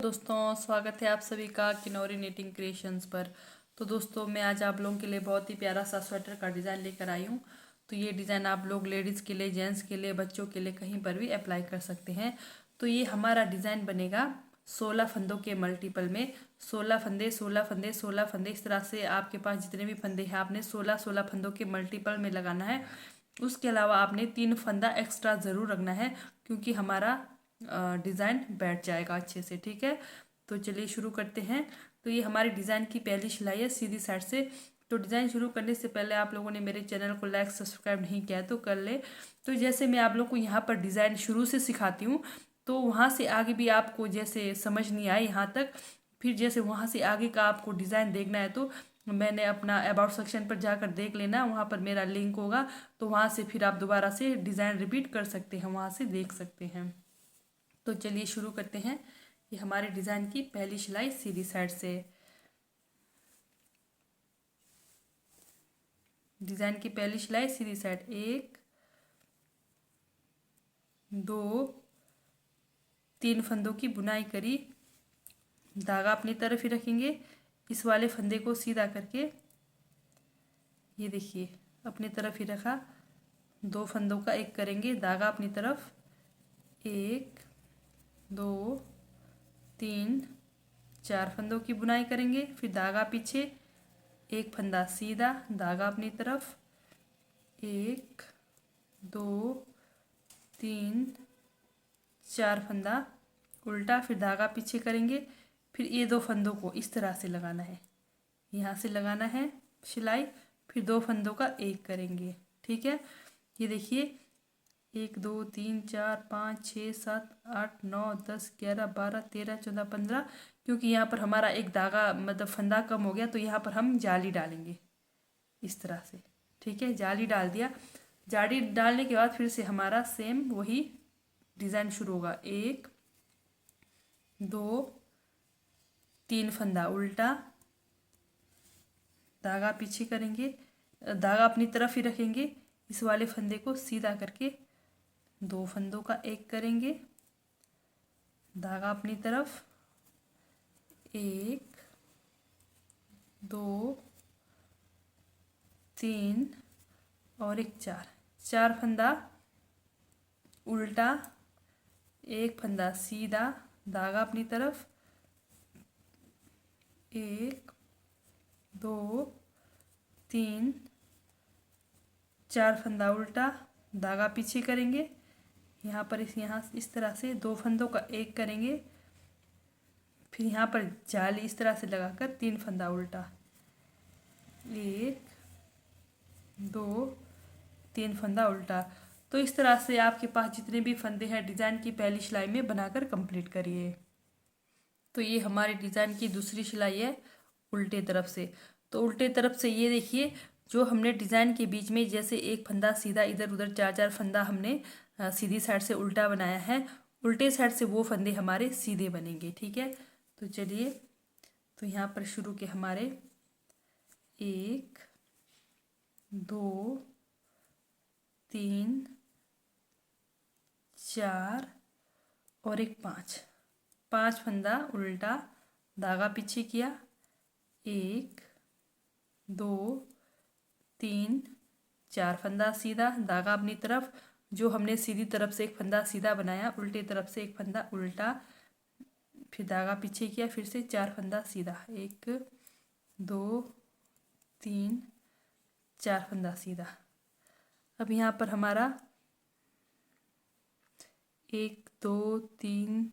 दोस्तों, स्वागत है आप सभी का किनौरी निटिंग क्रिएशंस पर। तो दोस्तों, मैं आज आप लोगों के लिए बहुत ही प्यारा सा स्वेटर का डिज़ाइन लेकर आई हूँ। तो ये डिज़ाइन आप लोग लेडीज़ के लिए, जेंट्स के लिए, बच्चों के लिए कहीं पर भी अप्लाई कर सकते हैं। तो ये हमारा डिज़ाइन बनेगा 16 फंदों के मल्टीपल में। 16 फंदे, 16 फंदे, 16 फंदे, इस तरह से आपके पास जितने भी फंदे हैं आपने 16 फंदों के मल्टीपल में लगाना है। उसके अलावा आपने 3 फंदा एक्स्ट्रा ज़रूर रखना है, क्योंकि हमारा डिज़ाइन बैठ जाएगा अच्छे से। ठीक है, तो चलिए शुरू करते हैं। तो ये हमारी डिज़ाइन की पहली सिलाई है सीधी साइड से। तो डिज़ाइन शुरू करने से पहले आप लोगों ने मेरे चैनल को लाइक सब्सक्राइब नहीं किया है तो कर ले। तो जैसे मैं आप लोगों को यहाँ पर डिज़ाइन शुरू से सिखाती हूँ, तो वहाँ से आगे भी आपको जैसे समझ नहीं आए यहाँ तक, फिर जैसे वहाँ से आगे का आपको डिज़ाइन देखना है तो मैंने अपना अबाउट सेक्शन पर जाकर देख लेना, वहाँ पर मेरा लिंक होगा। तो वहाँ से फिर आप दोबारा से डिज़ाइन रिपीट कर सकते हैं, वहाँ से देख सकते हैं। तो चलिए शुरू करते हैं। ये हमारे डिज़ाइन की पहली सिलाई सीधी साइड से। डिज़ाइन की पहली सिलाई सीधी साइड, 1 2 3 फंदों की बुनाई करी, धागा अपनी तरफ ही रखेंगे। इस वाले फंदे को सीधा करके ये देखिए अपनी तरफ ही रखा, 2 फंदों का एक करेंगे, धागा अपनी तरफ, 1 2 3 4 फंदों की बुनाई करेंगे, फिर धागा पीछे, एक फंदा सीधा, धागा अपनी तरफ, 1 2 3 4 फंदा उल्टा, फिर धागा पीछे करेंगे। फिर ये 2 फंदों को इस तरह से लगाना है, यहाँ से लगाना है सिलाई, फिर 2 फंदों का एक करेंगे। ठीक है, ये देखिए 1 2 3 4 5 6 7 8 9 10 11 12 13 14 15, क्योंकि यहाँ पर हमारा एक धागा मतलब फंदा कम हो गया, तो यहाँ पर हम जाली डालेंगे इस तरह से। ठीक है, जाली डाल दिया। जाली डालने के बाद फिर से हमारा सेम वही डिज़ाइन शुरू होगा, 1 2 3 फंदा उल्टा, धागा पीछे करेंगे, धागा अपनी तरफ ही रखेंगे, इस वाले फंदे को सीधा करके 2 फंदों का एक करेंगे, धागा अपनी तरफ, 1 2 3 और एक 4 फंदा उल्टा, एक फंदा सीधा, धागा अपनी तरफ, 1 2 3 4 फंदा उल्टा, धागा पीछे करेंगे, यहाँ पर यहाँ इस तरह से 2 फंदों का एक करेंगे, फिर यहाँ पर जाली इस तरह से लगाकर 3 फंदा उल्टा, 1 2 3 फंदा उल्टा। तो इस तरह से आपके पास जितने भी फंदे हैं डिज़ाइन की पहली सिलाई में बनाकर कंप्लीट करिए। तो ये हमारे डिज़ाइन की दूसरी सिलाई है उल्टे तरफ से। तो उल्टे तरफ से ये देखिए, जो हमने डिज़ाइन के बीच में जैसे एक फंदा सीधा, इधर उधर 4 फंदा हमने सीधी साइड से उल्टा बनाया है, उल्टे साइड से वो फंदे हमारे सीधे बनेंगे। ठीक है, तो चलिए, तो यहाँ पर शुरू के हमारे 1 2 3 4 और एक 5 फंदा उल्टा, धागा पीछे किया, 1 2 3 4 फंदा सीधा, धागा अपनी तरफ, जो हमने सीधी तरफ से एक फंदा सीधा बनाया, उल्टे तरफ से एक फंदा उल्टा, फिर धागा पीछे किया, फिर से 4 फंदा सीधा, 1 2 3 4 फंदा सीधा। अब यहाँ पर हमारा 1 2 3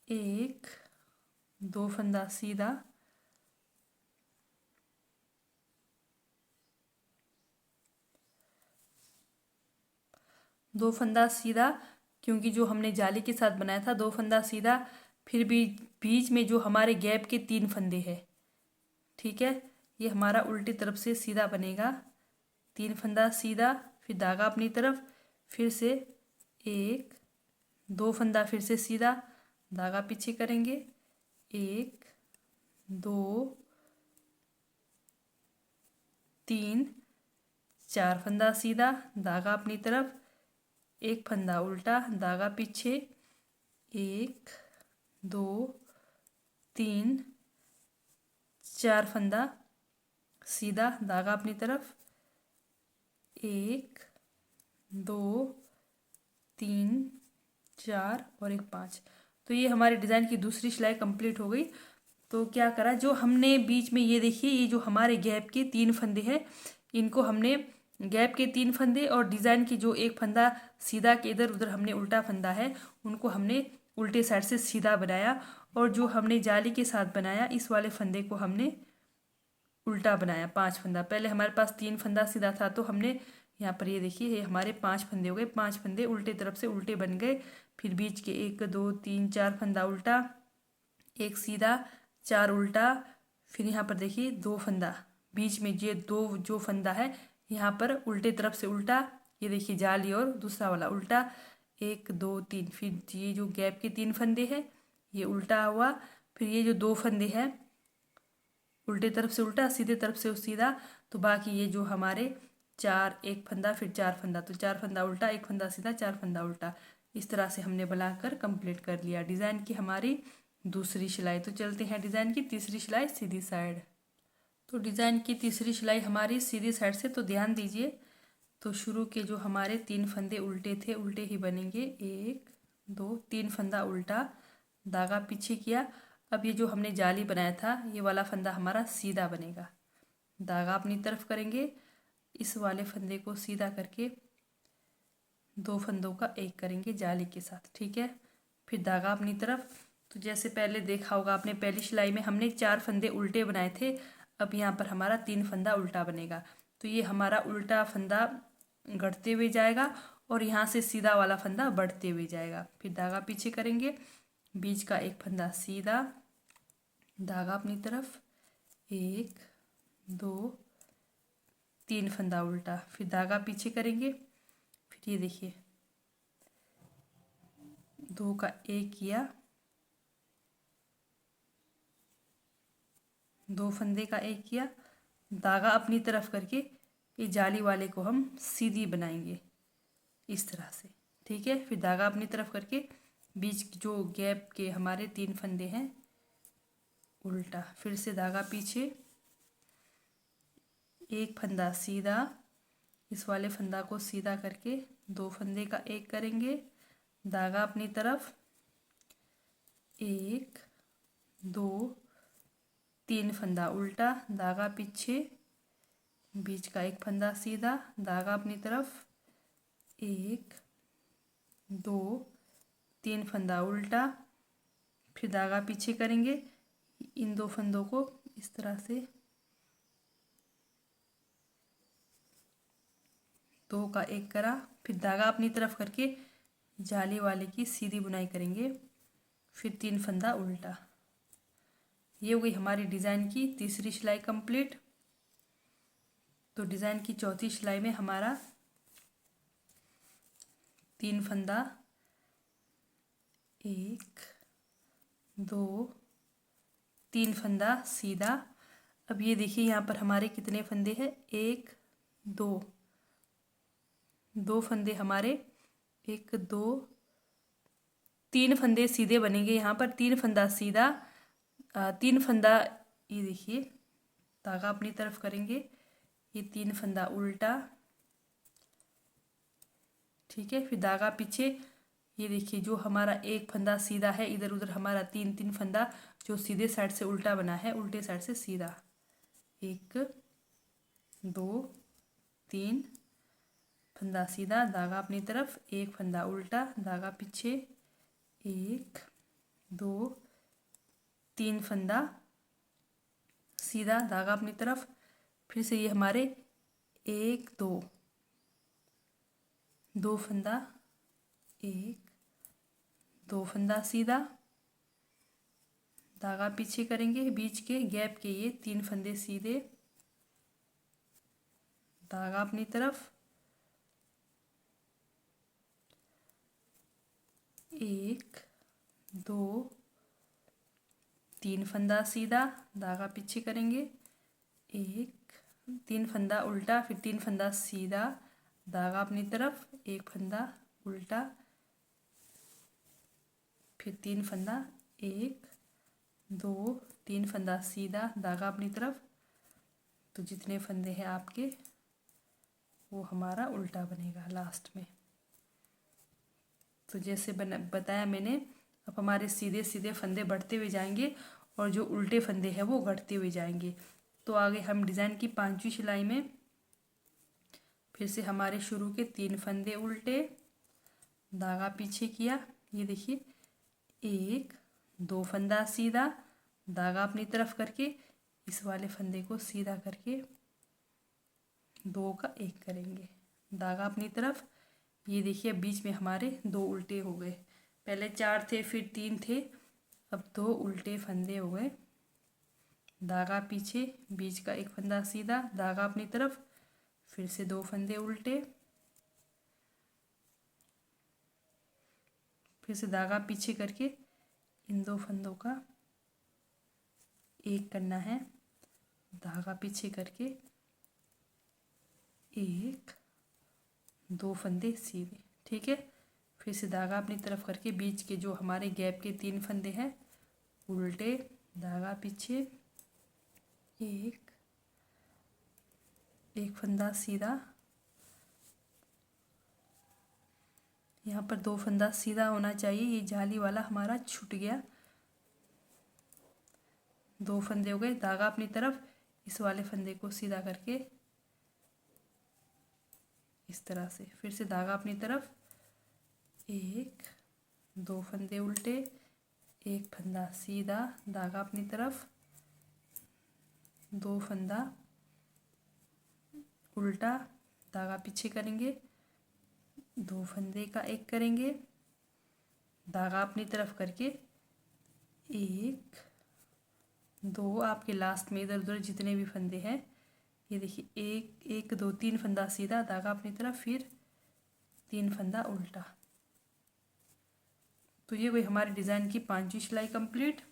1 2 फंदा सीधा, 2 फंदा सीधा, क्योंकि जो हमने जाली के साथ बनाया था 2 फंदा सीधा, फिर भी बीच में जो हमारे गैप के 3 फंदे हैं। ठीक है, ये हमारा उल्टी तरफ से सीधा बनेगा, 3 फंदा सीधा, फिर धागा अपनी तरफ, फिर से 1 2 फंदा फिर से सीधा, धागा पीछे करेंगे, 1 2 3 4 फंदा सीधा, धागा अपनी तरफ, एक फंदा उल्टा, धागा पीछे, 1 2 3 4 फंदा सीधा, धागा अपनी तरफ, 1 2 3 4 और एक 5। तो ये हमारे डिज़ाइन की दूसरी सिलाई कंप्लीट हो गई। तो क्या करा, जो हमने बीच में ये देखिए, ये जो हमारे गैप के 3 फंदे हैं, इनको हमने गैप के 3 फंदे और डिज़ाइन की जो एक फंदा सीधा के इधर उधर हमने उल्टा फंदा है, उनको हमने उल्टे साइड से सीधा बनाया। और जो हमने जाली के साथ बनाया, इस वाले फंदे को हमने उल्टा बनाया, 5 फंदा। पहले हमारे पास 3 फंदा सीधा था, तो हमने यहाँ पर ये देखिए, ये हमारे 5 फंदे हो गए। 5 फंदे उल्टे तरफ से उल्टे बन गए। फिर बीच के 1 2 3 4 फंदा उल्टा, एक सीधा, 4 उल्टा। फिर यहाँ पर देखिए 2 फंदा, बीच में ये 2 जो फंदा है यहाँ पर उल्टे तरफ से उल्टा, ये देखिए जाली, और दूसरा वाला उल्टा, 1 2 3। फिर ये जो गैप के 3 फंदे हैं ये उल्टा हुआ। फिर ये जो 2 फंदे हैं उल्टे तरफ से उल्टा, सीधे तरफ से सीधा। तो बाकी ये जो हमारे 4, एक फंदा, फिर 4 फंदा, तो 4 फंदा उल्टा, एक फंदा सीधा, 4 फंदा उल्टा। इस तरह से हमने बनाकर कंप्लीट कर लिया डिज़ाइन की हमारी दूसरी सिलाई। तो चलते हैं डिज़ाइन की तीसरी सिलाई, सीधी साइड। तो डिज़ाइन की तीसरी सिलाई हमारी सीधी साइड से, तो ध्यान दीजिए। तो शुरू के जो हमारे 3 फंदे उल्टे थे, उल्टे ही बनेंगे, 1 2 3 फंदा उल्टा, धागा पीछे किया। अब ये जो हमने जाली बनाया था, ये वाला फंदा हमारा सीधा बनेगा, धागा अपनी तरफ करेंगे, इस वाले फंदे को सीधा करके 2 फंदों का एक करेंगे जाली के साथ, ठीक है। फिर धागा अपनी तरफ। तो जैसे पहले देखा होगा आपने, पहली सिलाई में हमने 4 फंदे उल्टे बनाए थे, अब यहाँ पर हमारा 3 फंदा उल्टा बनेगा। तो ये हमारा उल्टा फंदा घटते हुए जाएगा और यहाँ से सीधा वाला फंदा बढ़ते हुए जाएगा। फिर धागा पीछे करेंगे, बीच का एक फंदा सीधा, धागा अपनी तरफ, 1 2 3 फंदा उल्टा, फिर धागा पीछे करेंगे। फिर ये देखिए 2 का 1 किया, 2 फंदे का 1 किया, धागा अपनी तरफ करके ये जाली वाले को हम सीधी बनाएंगे इस तरह से, ठीक है। फिर धागा अपनी तरफ करके बीच जो गैप के हमारे 3 फंदे हैं उल्टा, फिर से धागा पीछे, एक फंदा सीधा, इस वाले फंदा को सीधा करके 2 फंदे का 1 करेंगे, धागा अपनी तरफ, 1 2 3 फंदा उल्टा, धागा पीछे, बीच का एक फंदा सीधा, धागा अपनी तरफ, 1 2 3 फंदा उल्टा, फिर धागा पीछे करेंगे, इन 2 फंदों को इस तरह से 2 का 1 करा, फिर धागा अपनी तरफ करके जाली वाले की सीधी बुनाई करेंगे, फिर 3 फंदा उल्टा। ये हो गई हमारी डिज़ाइन की तीसरी सिलाई कंप्लीट। तो डिज़ाइन की चौथी सिलाई में हमारा 3 फंदा, 1 2 3 फंदा सीधा। अब ये देखिए यहाँ पर हमारे कितने फंदे हैं, 1 2 फंदे हमारे, 1 2 3 फंदे सीधे बनेंगे यहाँ पर, 3 फंदा सीधा, 3 फंदा, ये देखिए धागा अपनी तरफ करेंगे, ये 3 फंदा उल्टा, ठीक है। फिर धागा पीछे, ये देखिए जो हमारा एक फंदा सीधा है, इधर उधर हमारा 3 फंदा जो सीधे साइड से उल्टा बना है, उल्टे साइड से सीधा, 1 2 3 फंदा सीधा, धागा अपनी तरफ, एक फंदा उल्टा, धागा पीछे, 1 2 3 फंदा सीधा, धागा अपनी तरफ। फिर से ये हमारे 1 2 फंदा, 1 2 फंदा सीधा, धागा पीछे करेंगे, बीच के गैप के ये 3 फंदे सीधे, धागा अपनी तरफ, 1 2 3 फंदा सीधा, धागा पीछे करेंगे, 1 3 फंदा उल्टा, फिर 3 फंदा सीधा, धागा अपनी तरफ, एक फंदा उल्टा, फिर 3 फंदा, 1 2 3 फंदा सीधा, धागा अपनी तरफ। तो जितने फंदे हैं आपके वो हमारा उल्टा बनेगा लास्ट में। तो जैसे बताया मैंने, अब हमारे सीधे सीधे फंदे बढ़ते हुए जाएंगे और जो उल्टे फंदे हैं वो घटते हुए जाएंगे। तो आगे हम डिज़ाइन की 5वीं सिलाई में फिर से हमारे शुरू के 3 फंदे उल्टे, धागा पीछे किया, ये देखिए 1 2 फंदा सीधा, धागा अपनी तरफ करके इस वाले फंदे को सीधा करके 2 का 1 करेंगे, धागा अपनी तरफ। ये देखिए बीच में हमारे 2 उल्टे हो गए, पहले 4 थे फिर 3 थे, अब 2 उल्टे फंदे हो गए, धागा पीछे, बीच का 1 फंदा सीधा, धागा अपनी तरफ, फिर से 2 फंदे उल्टे, फिर से धागा पीछे करके इन 2 फंदों का 1 करना है, धागा पीछे करके 1 2 फंदे सीधे, ठीक है। फिर से धागा अपनी तरफ करके बीच के जो हमारे गैप के 3 फंदे हैं उल्टे, धागा पीछे, 1 फंदा सीधा, यहाँ पर 2 फंदा सीधा होना चाहिए, ये जाली वाला हमारा छूट गया, 2 फंदे हो गए, धागा अपनी तरफ, इस वाले फंदे को सीधा करके इस तरह से, फिर से धागा अपनी तरफ, 1 2 फंदे उल्टे, 1 फंदा सीधा, धागा अपनी तरफ, 2 फंदा उल्टा, धागा पीछे करेंगे, 2 फंदे का 1 करेंगे, धागा अपनी तरफ करके 1 2, आपके लास्ट में इधर उधर जितने भी फंदे हैं ये देखिए 1 2 3 फंदा सीधा, धागा अपनी तरफ, फिर 3 फंदा उल्टा। तो ये हुई हमारी डिज़ाइन की 5वीं सिलाई कंप्लीट।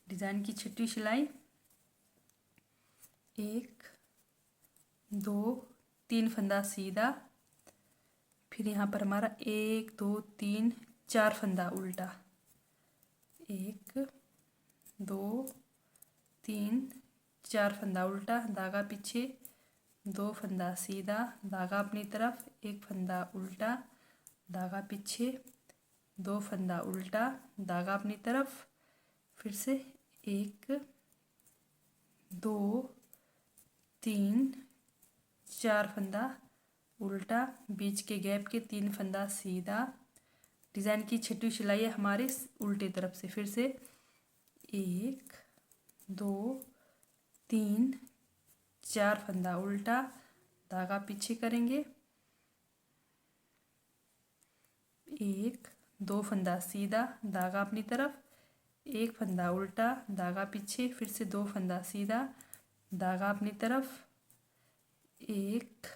डिज़ाइन की 6वीं सिलाई, 1 2 3 फंदा सीधा, फिर यहाँ पर हमारा 1 2 3 4 फंदा उल्टा, 1 2 3 4 फंदा उल्टा, धागा पीछे, 2 फंदा सीधा, धागा अपनी तरफ, 1 फंदा उल्टा, धागा पीछे, 2 फंदा उल्टा, धागा अपनी तरफ, फिर से 1 2 3 4 फंदा उल्टा, बीच के गैप के 3 फंदा सीधा। डिज़ाइन की 6वीं सिलाई है हमारे उल्टे तरफ से, फिर से 1 2 3 4 फंदा उल्टा, धागा पीछे करेंगे, 1 2 फंदा सीधा, धागा अपनी तरफ, 1 फंदा उल्टा, धागा पीछे, फिर से 2 फंदा सीधा, धागा अपनी तरफ, 1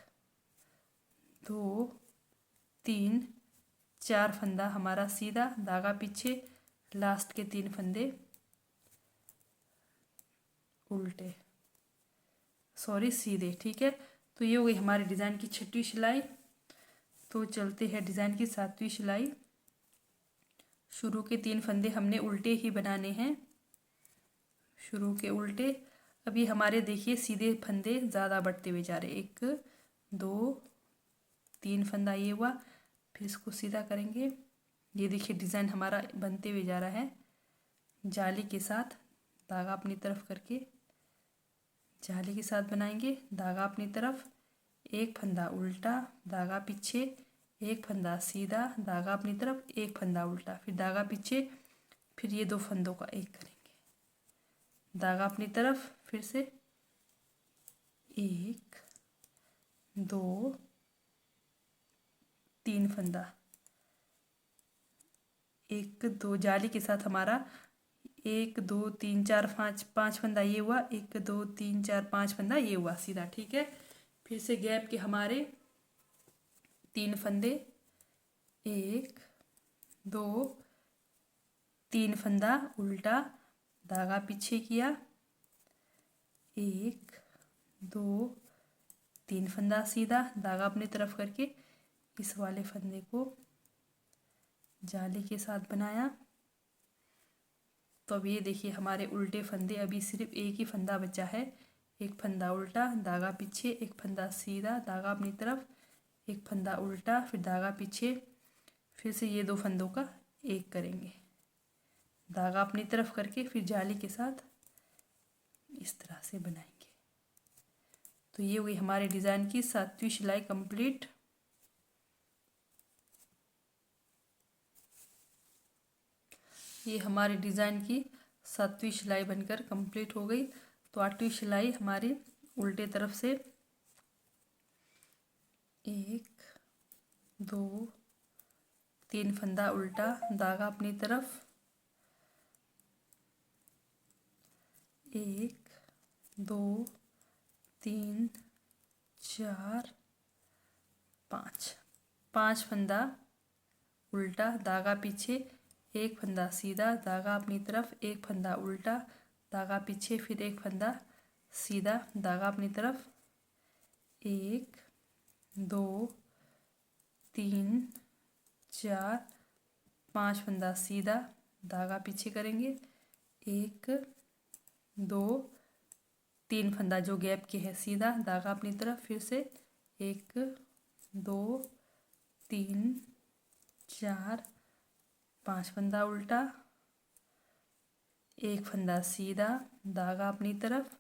2 3 4 फंदा हमारा सीधा, धागा पीछे, लास्ट के 3 फंदे उल्टे, सॉरी सीधे, ठीक है। तो ये हो गई हमारी डिज़ाइन की 6वीं सिलाई। तो चलते हैं डिज़ाइन की 7वीं सिलाई। शुरू के 3 फंदे हमने उल्टे ही बनाने हैं, शुरू के उल्टे। अभी हमारे देखिए सीधे फंदे ज़्यादा बढ़ते हुए जा रहे हैं, 1 2 3 फंदा ये हुआ, फिर इसको सीधा करेंगे, ये देखिए डिज़ाइन हमारा बनते हुए जा रहा है, जाली के साथ धागा अपनी तरफ करके जाली के साथ बनाएंगे, धागा अपनी तरफ, 1 फंदा उल्टा, धागा पीछे, 1 फंदा सीधा, धागा अपनी तरफ, 1 फंदा उल्टा, फिर धागा पीछे, फिर ये 2 फंदों का 1 करेंगे, धागा अपनी तरफ, फिर से 1 2 3 फंदा, 1 2 जाली के साथ हमारा 1 2 3 4 5 फंदा ये हुआ, 1 2 3 4 5 फंदा ये हुआ सीधा, ठीक है। फिर से गैप के हमारे 3 फंदे, 1 2 3 फंदा उल्टा, धागा पीछे किया, 1 2 3 फंदा सीधा, धागा अपनी तरफ करके इस वाले फंदे को जाली के साथ बनाया। तो अब ये देखिए हमारे उल्टे फंदे, अभी सिर्फ एक ही फंदा बचा है। एक फंदा उल्टा, धागा पीछे, एक फंदा सीधा, धागा अपनी तरफ, एक फंदा उल्टा, फिर धागा पीछे, फिर से ये 2 फंदों का एक करेंगे, धागा अपनी तरफ करके फिर जाली के साथ इस तरह से बनाएंगे। तो ये हुई हमारे डिज़ाइन की 7वीं सिलाई कंप्लीट। ये हमारे डिज़ाइन की 7वीं सिलाई बनकर कंप्लीट हो गई। तो 8वीं सिलाई हमारी उल्टे तरफ से 1 2 3 फंदा उल्टा, धागा अपनी तरफ, 1 2 3 4 5 फंदा उल्टा, धागा पीछे, एक फंदा सीधा, धागा अपनी तरफ, एक फंदा उल्टा, धागा पीछे, फिर एक फंदा सीधा, धागा अपनी तरफ, 1 2 3 4 5 फंदा सीधा, धागा पीछे करेंगे, 1 2 3 फंदा जो गैप के है सीधा, धागा अपनी तरफ, फिर से 1 2 3 4 5 फंदा उल्टा, एक फंदा सीधा, धागा अपनी तरफ,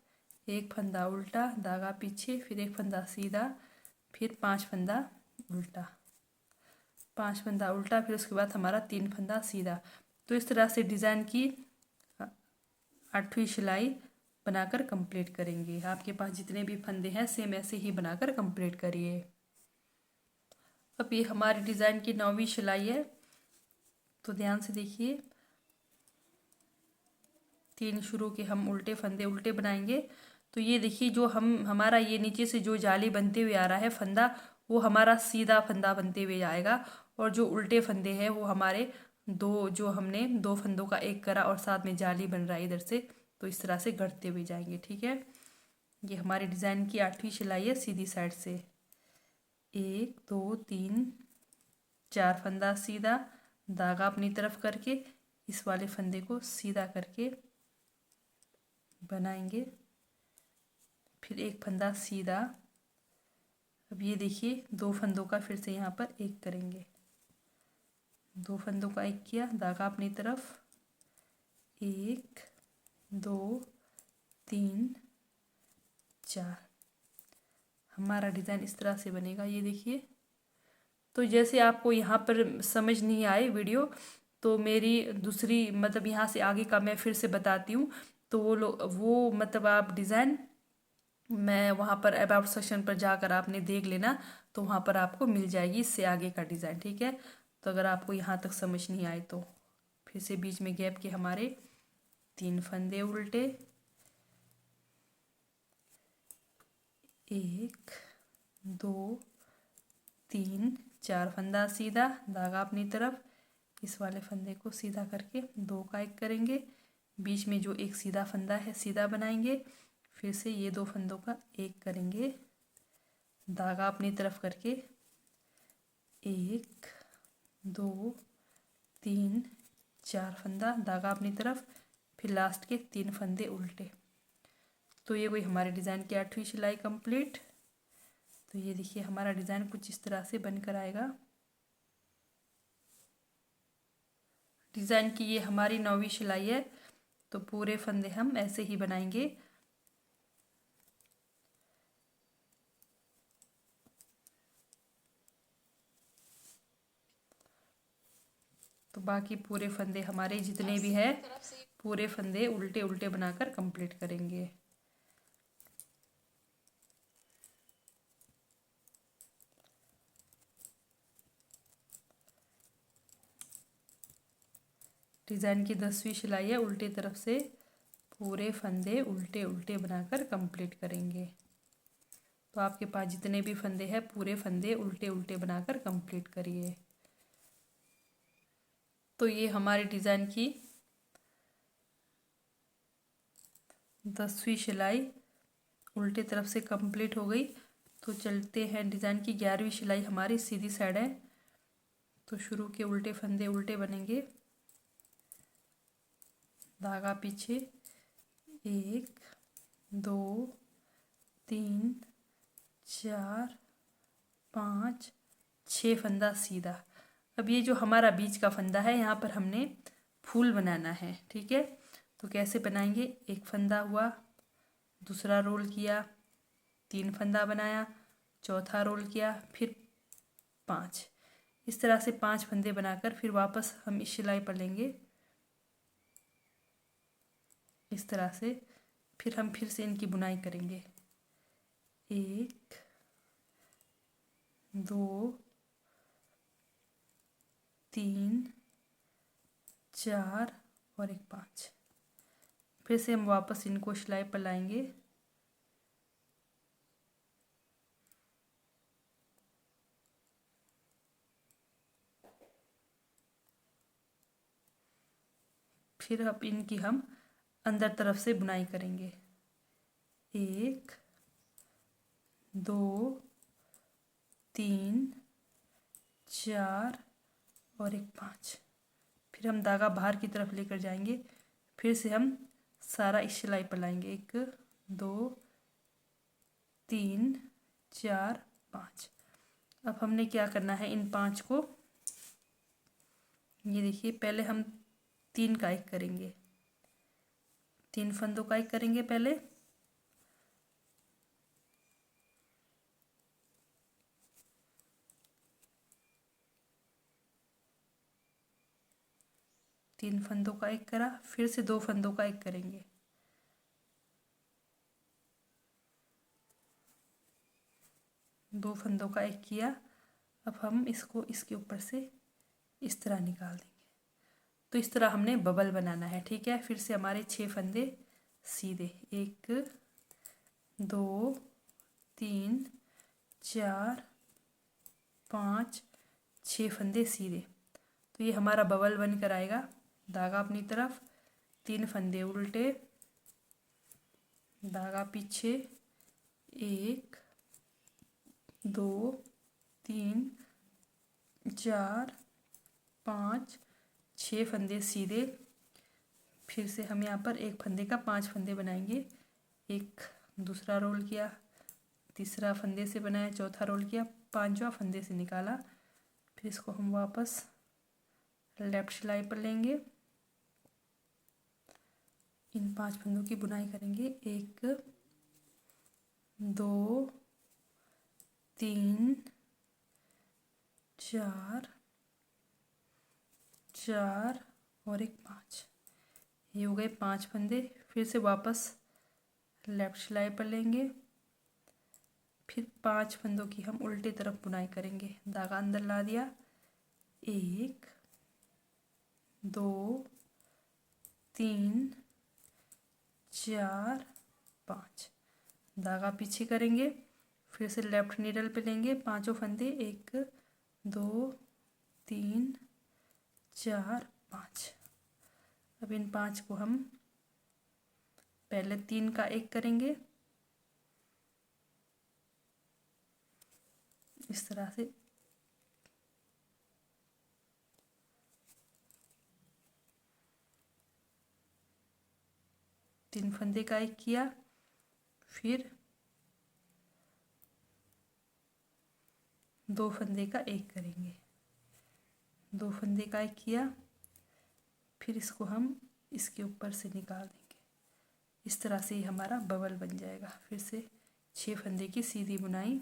एक फंदा उल्टा, धागा पीछे, फिर एक फंदा सीधा, फिर 5 फंदा उल्टा, 5 फंदा उल्टा, फिर उसके बाद हमारा 3 फंदा सीधा। तो इस तरह से डिज़ाइन की 8वीं सिलाई बनाकर कंप्लीट करेंगे। आपके पास जितने भी फंदे हैं सेम ऐसे ही बनाकर कंप्लीट करिए। अब ये हमारी डिज़ाइन की 9वीं सिलाई है। तो ध्यान से देखिए, 3 शुरू के हम उल्टे फंदे उल्टे बनाएंगे। तो ये देखिए जो हमारा ये नीचे से जो जाली बनते हुए आ रहा है फंदा, वो हमारा सीधा फंदा बनते हुए आएगा, और जो उल्टे फंदे हैं वो हमारे जो हमने 2 फंदों का एक करा और साथ में जाली बन रहा है इधर से, तो इस तरह से घटते हुए जाएंगे। ठीक है, ये हमारे डिज़ाइन की 8वीं सिलाई है सीधी साइड से। 1 2 3 4 फंदा सीधा, धागा अपनी तरफ करके इस वाले फंदे को सीधा करके बनाएंगे, फिर एक फंदा सीधा। अब ये देखिए 2 फंदों का फिर से यहाँ पर एक करेंगे, 2 फंदों का एक किया, धागा अपनी तरफ, 1 2 3 4। हमारा डिज़ाइन इस तरह से बनेगा। ये देखिए, तो जैसे आपको यहाँ पर समझ नहीं आए वीडियो, तो मेरी दूसरी मतलब यहाँ से आगे का मैं फिर से बताती हूँ। तो वो मतलब आप डिज़ाइन मैं वहाँ पर अबाउट सेक्शन पर जाकर आपने देख लेना, तो वहाँ पर आपको मिल जाएगी इससे आगे का डिज़ाइन। ठीक है, तो अगर आपको यहाँ तक समझ नहीं आए तो फिर से बीच में गैप के हमारे 3 फंदे उल्टे, 1 2 3 4 फंदा सीधा, धागा अपनी तरफ, इस वाले फंदे को सीधा करके 2 का एक करेंगे, बीच में जो एक सीधा फंदा है सीधा बनाएंगे, फिर से ये 2 फंदों का एक करेंगे, धागा अपनी तरफ करके 1 2 3 4 फंदा, धागा अपनी तरफ, फिर लास्ट के 3 फंदे उल्टे। तो ये कोई हमारे डिज़ाइन की 8वीं सिलाई कंप्लीट। तो ये देखिए हमारा डिज़ाइन कुछ इस तरह से बनकर आएगा। डिज़ाइन की ये हमारी 9वीं सिलाई है। तो पूरे फंदे हम ऐसे ही बनाएंगे। तो बाकी पूरे फंदे हमारे जितने भी हैं पूरे फंदे उल्टे उल्टे बनाकर कंप्लीट करेंगे। डिज़ाइन की 10वीं सिलाई है। उल्टे तरफ से पूरे फंदे उल्टे उल्टे बनाकर कंप्लीट करेंगे। तो आपके पास जितने भी फंदे हैं पूरे फंदे उल्टे उल्टे बनाकर कंप्लीट करिए। तो ये हमारे डिज़ाइन की 10वीं सिलाई उल्टे तरफ से कंप्लीट हो गई। तो चलते हैं डिज़ाइन की। 11वीं सिलाई हमारी सीधी साइड है, तो शुरू के उल्टे फंदे उल्टे बनेंगे, धागा पीछे, 1 2 3 4 5 6 फंदा सीधा। अब ये जो हमारा बीच का फंदा है, यहाँ पर हमने फूल बनाना है, ठीक है। तो कैसे बनाएंगे, एक फंदा हुआ, दूसरा रोल किया, 3 फंदा बनाया, चौथा रोल किया, फिर 5। इस तरह से 5 फंदे बनाकर फिर वापस हम इस सिलाई पर लेंगे, इस तरह से। फिर हम फिर से इनकी बुनाई करेंगे, 1 2 3 4 और एक 5। फिर से हम वापस इनको सिलाई पर लाएंगे, फिर अब इनकी हम अंदर तरफ से बुनाई करेंगे, 1 2 3 4 और एक 5। फिर हम धागा बाहर की तरफ लेकर जाएंगे, फिर से हम सारा इस सिलाई पर लाएंगे, 1 2 3 4 5। अब हमने क्या करना है, इन 5 को, ये देखिए, पहले हम 3 का एक करेंगे, 3 फंदों का एक करेंगे पहले, तीन फंदों का एक करा, फिर से 2 फंदों का एक करेंगे, दो फंदों का एक किया। अब हम इसको इसके ऊपर से इस तरह निकाल देंगे। तो इस तरह हमने बबल बनाना है, ठीक है। फिर से हमारे 6 फंदे सीधे, 1 2 3 4 5 6 फंदे सीधे। तो ये हमारा बबल बनकर आएगा। धागा अपनी तरफ, 3 फंदे उल्टे, धागा पीछे, 1 2 3 4 5 6 फंदे सीधे। फिर से हम यहाँ पर एक फंदे का 5 फंदे बनाएंगे, एक दूसरा रोल किया, तीसरा फंदे से बनाया, चौथा रोल किया, 5वां फंदे से निकाला। फिर इसको हम वापस लेफ्ट सिलाई पर लेंगे, इन 5 फंदों की बुनाई करेंगे, 1 2 3 4 4 और एक 5। ये हो गए 5 फंदे। फिर से वापस लेफ्ट सिलाई पर लेंगे, फिर 5 फंदों की हम उल्टे तरफ बुनाई करेंगे, धागा अंदर ला दिया, 1 2 3 4 5, धागा पीछे करेंगे, फिर से लेफ्ट नीडल पे लेंगे, 5 फंदे, 1 2 3 4 5। अब इन 5 को हम पहले 3 का एक करेंगे, इस तरह से। तीन फंदे का एक किया, फिर 2 फंदे का एक करेंगे, 2 फंदे का एक किया, फिर इसको हम इसके ऊपर से निकाल देंगे। इस तरह से ही हमारा बबल बन जाएगा। फिर से 6 फंदे की सीधी बुनाई,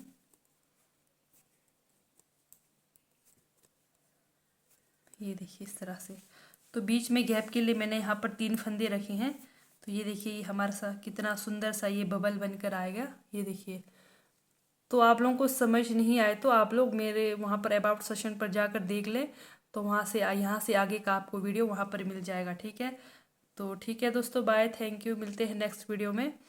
ये देखिए इस तरह से। तो बीच में गैप के लिए मैंने यहाँ पर 3 फंदे रखे हैं। तो ये देखिए, ये हमारा सा कितना सुंदर सा ये बबल बनकर आएगा, ये देखिए। तो आप लोगों को समझ नहीं आए तो आप लोग मेरे वहाँ पर अबाउट सेशन पर जाकर देख लें, तो वहाँ से यहाँ से आगे का आपको वीडियो वहाँ पर मिल जाएगा, ठीक है। तो ठीक है दोस्तों, बाय, थैंक यू, मिलते हैं नेक्स्ट वीडियो में।